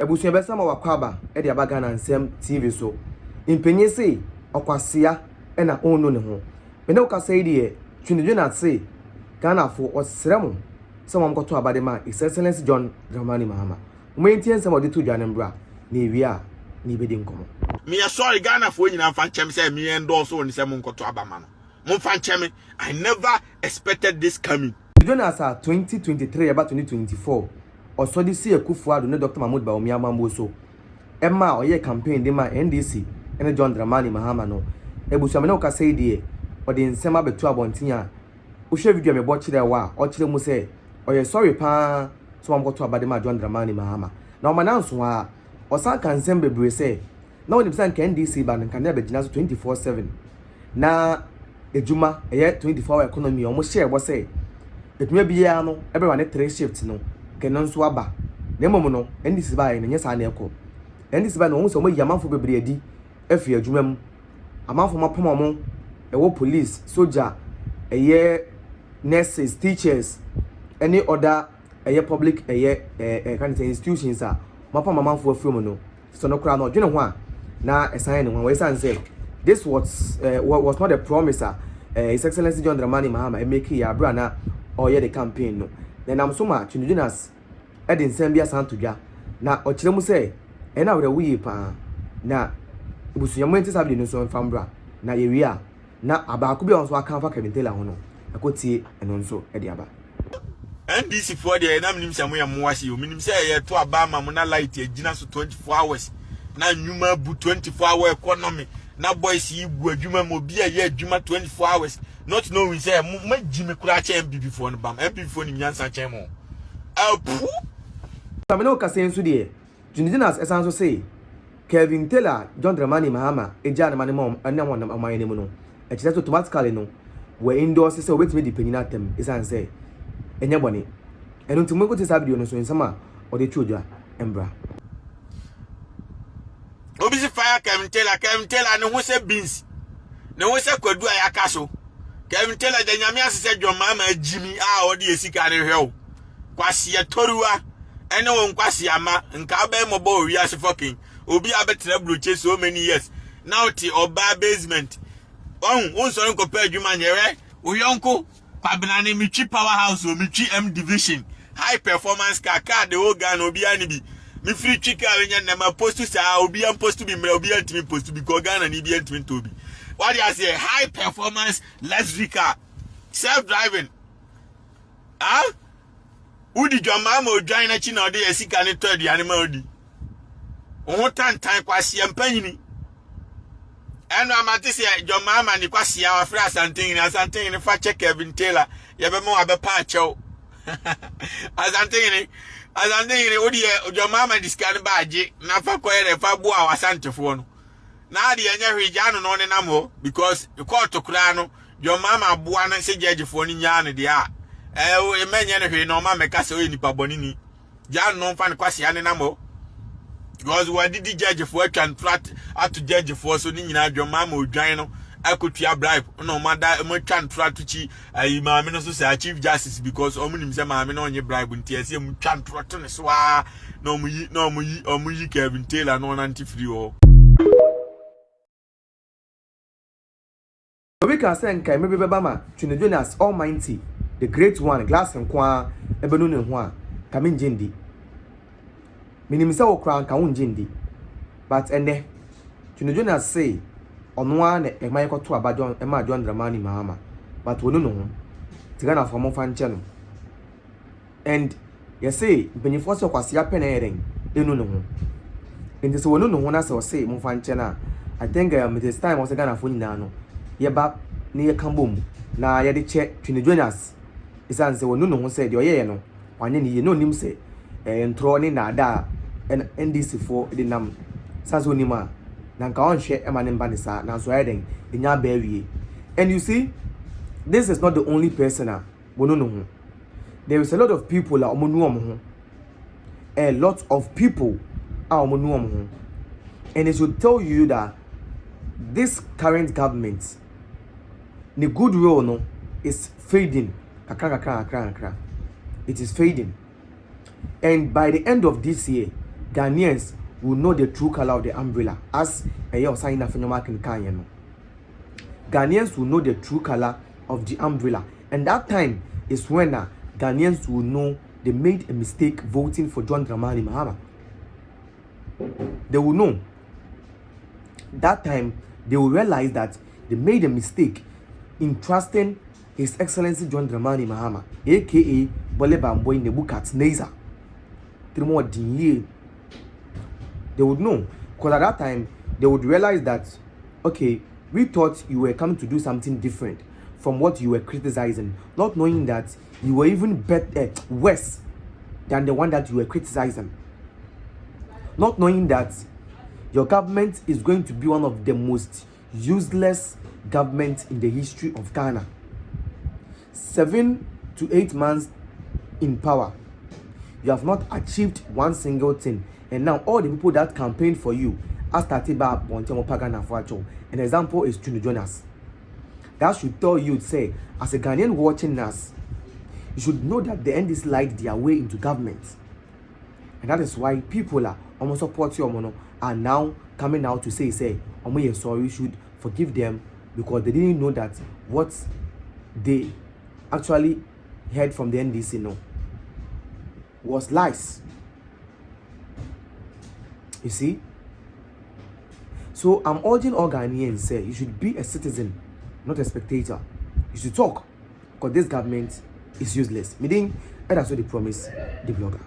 Ebusuya besa ma wakwaba e de abaga na nsem TV so. Impenye sei okwasia e na onu ne ho. Me ne ukasa yi de Twene Jonas sei Ghana fo osrem se mo mkoto abade ma His Excellency John Dramani Mahama. Mo yentie nsem odi to dwane mbra na ewi a na ibedi nkomo. Me sorry Ghana fo nyina fa nchem say me endorse on say mo mkoto abama no. Mo fa nchem I never expected this coming. Jonas 2023 about 2024 osodi si Ekufuado ne Dr. Mahmoud Baumia Mamboso Emma oye campaign de ma NDC ene John Dramani Mahama no ebusuame ne ukasa yi de odi nsema betu abontin a wo hwe video me bo kire wa o kire mu say oye sorry pa so mkoto abade ma John Dramani Mahama na o mananso a osan kan nsem bebre say na woni bisan ka NDC ba nka na be gina so 24/7 na ejuma eye 24-hour economy o mo share bo say etuma biya no everyone ne 3 shifts no kenon so aba na emom no NDC ba ye nyesa na ekọ NDC ba no wo so mo yamanfo bebre adi afi adwuma mu amanfo mapoma mo ewo police soldier eye nurses teachers any other eye public eye kind of institutions a mapoma manfo afiri mu no so no kra no dwene ho a na esan ne ho we san say this was not a promise His Excellency John Dramani Mahama make ya bra na oye the campaign no then am so ma Twene Jonas e nsem bia san todwa na o kire mu say e na wure wuyi pa na ibusuya mo enti sabe no so mfambra na yewi a na abaako bi on so aka fa Governmental ho no akotie eno nso e de aba NDC for the na minim samu ya muwasi o minim say ye to aba ma mo na light e gina so 24 hours na nyuma bu 24-hour economy na boys yi gu adwuma mo bi ye adwuma 24 hours not knowing say ma jimi kura che MB before no bam MB before ni nyansa chen mo apu samene ukasa nso de Twene Jonas esan so say Governmental John Dramani Mahama eja na mane mo na mo na amane mu no e kire automatically no we endorse say obetime di penina tem esan say enye bone eno ntimo ko te sabi no so nsama o de twodwa embra obisi fire Governmental ne ho se beans ne ho se kwadu a yakaso Governmental de nyame asese John Mahama ajimi a o de esika ne hwew kwase toruwa ene won kwase ama nka ba mo bo wi ase fucking obi abetre bloche so many years now ti oba basement on so nko pa adwuma nyewe uyonko kwabena ne mitwi powerhouse o mitwi M division high performance car the whole Ghana obi ani bi mi free chika wenya na ma post sa obi am post bi mra obi antimi post bi ko Ghana ni bi antimi to bi what you say high performance luxury car self driving udi John Mahama odwan na chi na ode esika ne to aduane ma odi o tantan kwase ampanyini eno amate se John Mahama ni kwase a wafra asanten ni fa check Governmental ye be mo abepa achew asanten ni odi John Mahama diskan baaje na fa koyere fa bu a wasantefo no na ade enya hweja no ne namo because court kura no John Mahama bua na se judgefo ni nya no de a emenye ne hwe no ma meka se o nipa boni ni ja no fa ne kwase ane namo because we did judge for can flat at judge for so ni nyina John Mahama odwan no akotua bribe no mada mo twan flat chi ayi maame no so say chief justice because omunim say maame no onye bribe nti ase mu twan trot ne so a no mu yi Governmental no nanti free o we can say nkai mebe beba ma Twene Jonas Almighty the great one glass nkwa ebenu ne ho a kame njendi minim say okran ka won njendi but ene Twene Jonas say ono a na emay koto abadon ema John Dramani Mahama but wonu no ho tigana for mo fan no and you say benifo so kwase apene eren enu no ho enti so wonu no ho na say mo fan na I think this time was gonna for nyina no ye ba ne ye kambom na ye de che Twene Jonas isan se wonu no ho say de oyeye no wanye ne ye no nim se ntro ne na ada NDC for the nam saso nima na nka on hwe ema ne mba ne sa na so eden enya ba wie and you see this is not the only person wonu no ho there is a lot of people omonu ho a lot of people omonu ho and it should tell you that this current government the good role no is fading kakra it is fading and by the end of this year Ghanaians will know the true color of the umbrella, as a year sign of Ghanaians will know the true color of the umbrella, and that time is when Ghanaians will know they made a mistake voting for John Dramani Mahama. They will know. That time they will realize that they made a mistake in trusting His Excellency John Dramani Mahama, aka Bolebamboy Nebukadnezar. They would know, because at that time they would realize that, okay, we thought you were coming to do something different from what you were criticizing, not knowing that you were even better, worse than the one that you were criticizing, not knowing that your government is going to be one of the most useless governments in the history of Ghana. 7 to 8 months in power, you have not achieved one single thing, and now all the people that campaigned for you are started by an example is Twene Jonas. That should tell you, say, as a Ghanaian watching us, you should know that the NDC lied their way into government, and that is why people are almost support you are now coming out to say sorry, you should forgive them, because they didn't know that what they actually heard from the NDC was lies. You see? So I'm urging all Ghanaians, say, you should be a citizen, not a spectator. You should talk, because this government is useless. Meaning, that's what they promise the blogger.